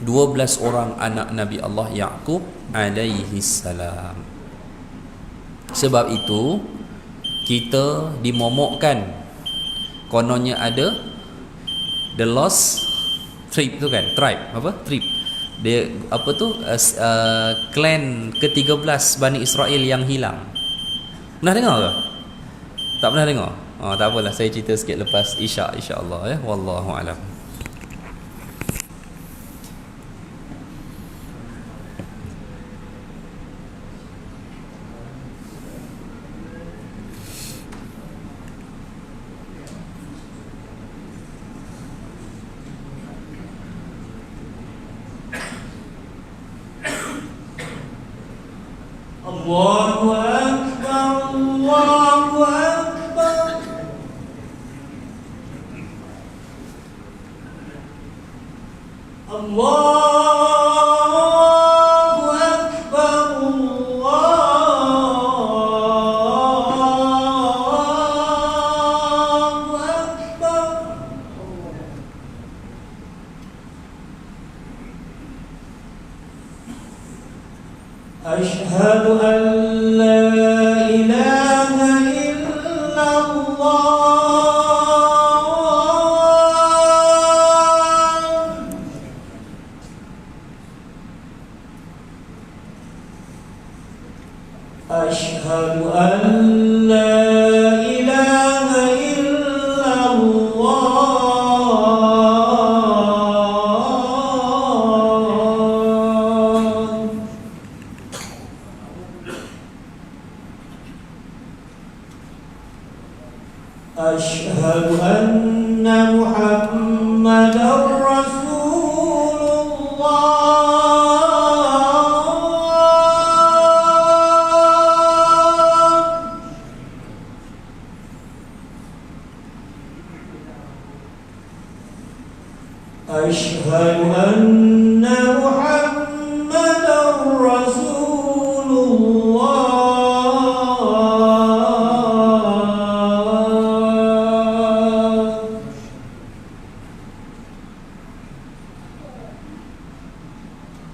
Speaker 1: 12 orang anak Nabi Allah Yaqub alaihi salam. Sebab itu kita dimomokkan, kononnya ada the lost tribe tu kan, dia apa tu, klan ke-13 Bani Israel yang hilang. Pernah dengar ke? Tak pernah dengar? Tak apalah, saya cerita sikit lepas Isya, insya-Allah ya. Wallahu alam.
Speaker 3: Allahu Akbar, Allahu Akbar. Allahu Akbar, Allahu Akbar. Ashhadu an la ilaha illallah. Ashhadu an la ilaha illallah. Ashhadu anna Muhammadar Rasulullah. Ashhadu anna Muhammadar Rasulullah.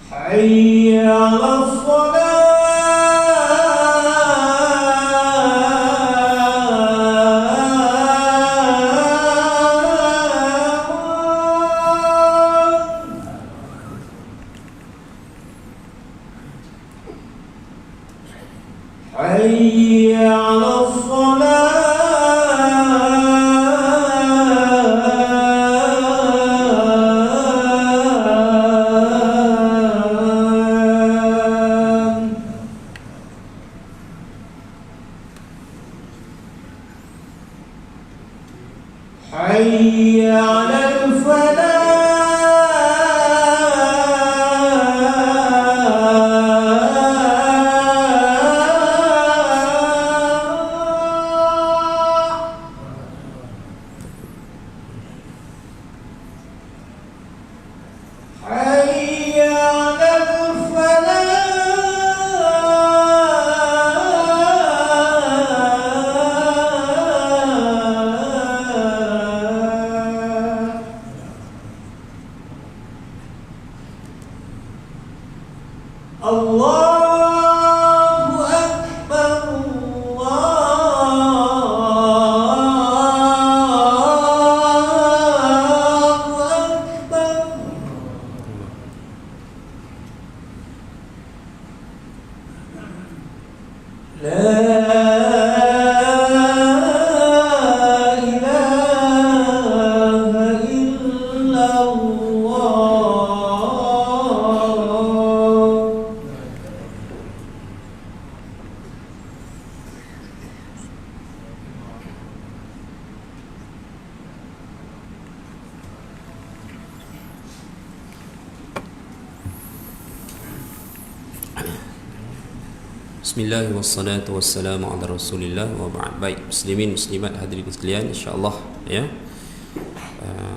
Speaker 3: Hayya 'alas salah. Hayya 'alas salah. حي على الفلاح حي على الفلاح الله أكبر الله أكبر لا إله إلا الله
Speaker 1: Bismillah wassalatu wassalamu ala Rasulillah wa ba'd. Baik, muslimin muslimat hadirin sekalian, insya-Allah ya.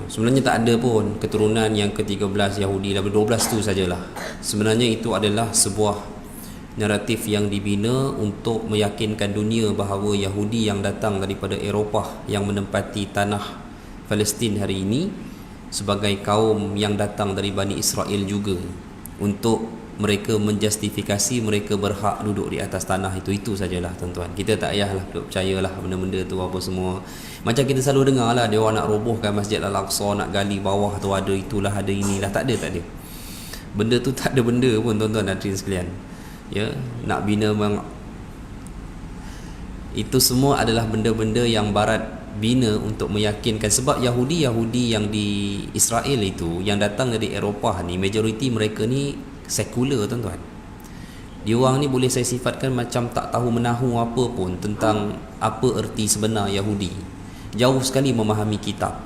Speaker 1: Sebenarnya tak ada pun keturunan yang ke-13 Yahudi, dah 12 tu sajalah. Sebenarnya itu adalah sebuah naratif yang dibina untuk meyakinkan dunia bahawa Yahudi yang datang daripada Eropah yang menempati tanah Palestin hari ini sebagai kaum yang datang dari Bani Israel juga, untuk mereka menjustifikasi mereka berhak duduk di atas tanah itu sajalah tuan-tuan. Kita tak payahlah percayalah benda-benda tu apa semua. Macam kita selalu dengar lah, dia orang nak robohkan Masjid Al-Aqsa, nak gali bawah tu ada itulah, ada inilah. Tak ada. Benda tu tak ada benda pun tuan-tuan dan hadirin sekalian. Ya, nak bina itu semua adalah benda-benda yang barat bina untuk meyakinkan. Sebab Yahudi yang di Israel itu, yang datang dari Eropah ni, majoriti mereka ni sekular tuan-tuan. Dia orang ni boleh saya sifatkan macam tak tahu menahu apa pun tentang apa erti sebenar Yahudi. Jauh sekali memahami kitab.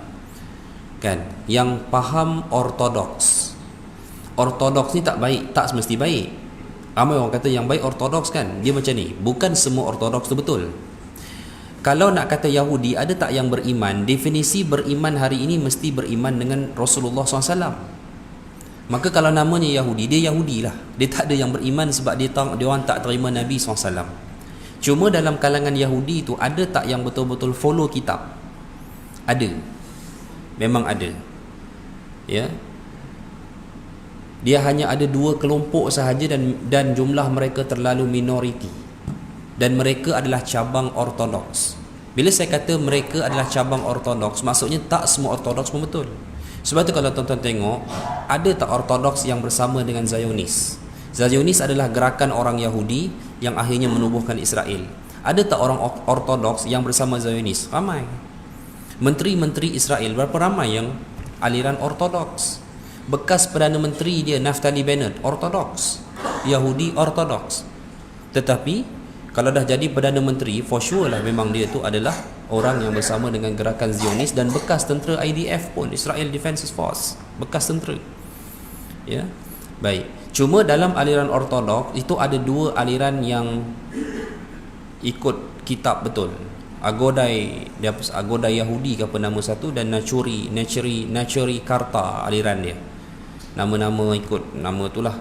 Speaker 1: Kan? Yang faham ortodoks. Ortodoks ni tak baik, tak semesti baik. Ramai orang kata yang baik ortodoks kan. Dia macam ni, bukan semua ortodoks tu betul. Kalau nak kata Yahudi, ada tak yang beriman? Definisi beriman hari ini mesti beriman dengan Rasulullah SAW. Maka kalau namanya Yahudi, dia Yahudi lah. Dia tak ada yang beriman sebab dia orang tak terima Nabi SAW. Cuma dalam kalangan Yahudi tu, ada tak yang betul-betul follow kitab? Ada. Memang ada. Ya. Dia hanya ada 2 kelompok sahaja dan jumlah mereka terlalu minoriti. Dan mereka adalah cabang ortodoks. Bila saya kata mereka adalah cabang ortodoks, maksudnya tak semua ortodoks pun betul. Sebab tu kalau tuan-tuan tengok, ada tak ortodoks yang bersama dengan Zionis? Zionis adalah gerakan orang Yahudi yang akhirnya menubuhkan Israel. Ada tak orang ortodoks yang bersama Zionis? Ramai. Menteri-menteri Israel, berapa ramai yang aliran ortodoks? Bekas Perdana Menteri dia, Naftali Bennett, ortodoks. Yahudi ortodoks. Tetapi kalau dah jadi Perdana Menteri, for sure lah memang dia tu adalah orang yang bersama dengan gerakan Zionis dan bekas tentera IDF pun, Israel Defense Force, bekas tentera. Ya. Baik. Cuma dalam aliran ortodoks itu ada 2 aliran yang ikut kitab betul. Agodai Yahudi ke apa nama satu, dan Nachuri Karta aliran dia. Nama-nama ikut nama itulah.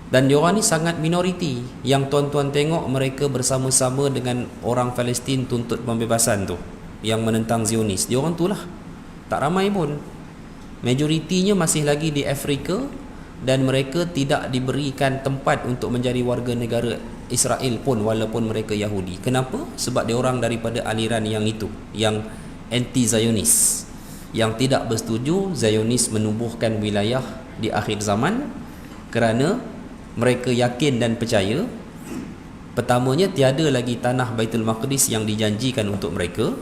Speaker 1: Dan diorang ni sangat minoriti. Yang tuan-tuan tengok mereka bersama-sama dengan orang Palestin tuntut pembebasan tu, yang menentang Zionis. Diorang tu lah, tak ramai pun. Majoritinya masih lagi di Afrika, dan mereka tidak diberikan tempat untuk menjadi warga negara Israel pun, walaupun mereka Yahudi. Kenapa? Sebab diorang daripada aliran yang itu, yang anti-Zionis, yang tidak bersetuju Zionis menubuhkan wilayah di akhir zaman, kerana mereka yakin dan percaya, pertamanya tiada lagi tanah Baitul Maqdis yang dijanjikan untuk mereka.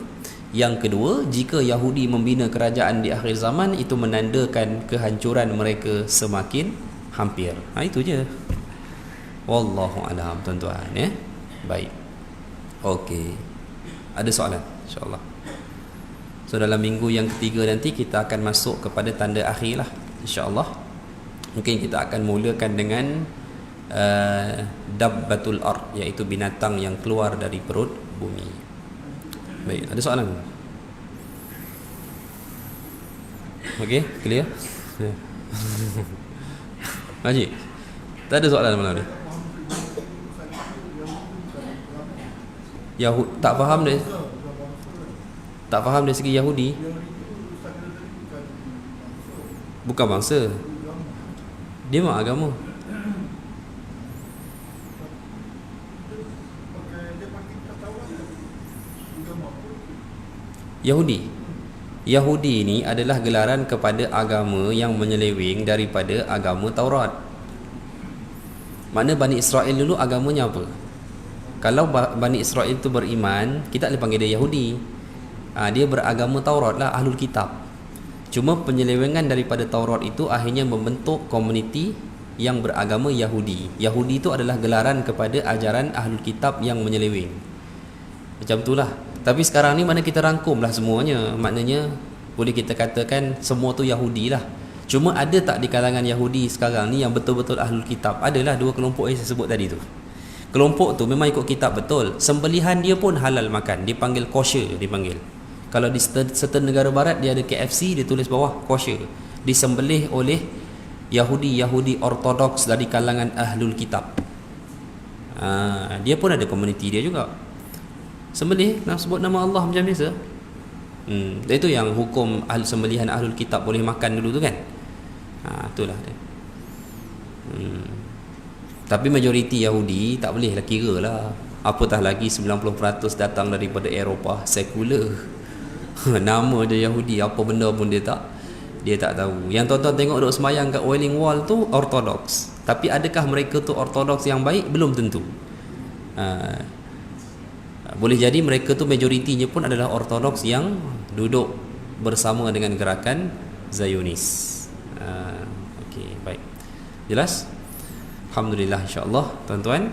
Speaker 1: Yang kedua, jika Yahudi membina kerajaan di akhir zaman, itu menandakan kehancuran mereka semakin hampir. Itu je. Wallahu a'lam tuan-tuan ya. Baik. Okey. Ada soalan insya-Allah. So dalam minggu yang ketiga nanti kita akan masuk kepada tanda akhir lah, insya-Allah. Mungkin kita akan mulakan dengan dabbatul ard, iaitu binatang yang keluar dari perut bumi. Baik, ada soalan? Okey, clear? Ya. Haji, tak ada soalan malam ni? Tak faham dia. Tak faham dari segi Yahudi. Bukan bangsa. Dia mak agama. Yahudi ini adalah gelaran kepada agama yang menyeleweng daripada agama Taurat. Mana Bani Israel dulu agamanya apa? Kalau Bani Israel itu beriman, kita boleh panggil dia Yahudi. Dia beragama Taurat lah, Ahlul Kitab. Cuma penyelewengan daripada Taurat itu akhirnya membentuk komuniti yang beragama Yahudi. Yahudi itu adalah gelaran kepada ajaran Ahlul Kitab yang menyeleweng. Macam itulah. Tapi sekarang ni mana kita rangkumlah semuanya. Maknanya boleh kita katakan semua tu Yahudi lah. Cuma ada tak di kalangan Yahudi sekarang ni yang betul-betul Ahlul Kitab? Adalah dua kelompok yang saya sebut tadi tu. Kelompok tu memang ikut kitab betul. Sembelihan dia pun halal makan. Dipanggil kosher, dipanggil. Kalau di certain negara barat dia ada KFC, dia tulis bawah kosher. Disembelih oleh Yahudi ortodoks dari kalangan Ahlul Kitab. Dia pun ada komuniti dia juga. Sembelih, nak sebut nama Allah macam biasa. Itu yang hukum sembelihan Ahlul Kitab boleh makan dulu tu kan. Itulah dia. Tapi majoriti Yahudi tak boleh lah kira lah. Apatah lagi 90% datang daripada Eropah, sekular. Nama dia Yahudi, apa benda pun dia tak tahu. Yang tuan-tuan tengok duk semayang kat Wailing Wall tu ortodoks. Tapi adakah mereka tu ortodoks yang baik? Belum tentu. Boleh jadi mereka tu majoritinya pun adalah ortodoks yang duduk bersama dengan gerakan Zionis. Okey, baik. Jelas? Alhamdulillah, insya-Allah tuan-tuan.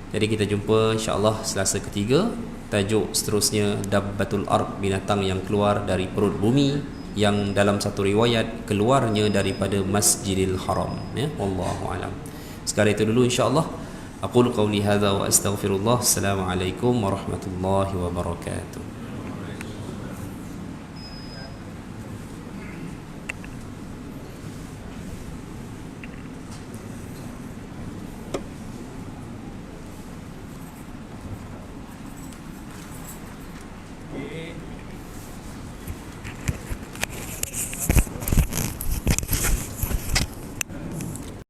Speaker 1: Jadi kita jumpa insya-Allah Selasa ketiga. Tajuk seterusnya Dabbatul Ard, binatang yang keluar dari perut bumi, yang dalam satu riwayat keluarnya daripada Masjidil Haram, ya. Wallahu alam. Sekarang itu dulu insya-Allah. Aqulu qawli hadza wa astaghfirullah. Assalamualaikum warahmatullahi wabarakatuh.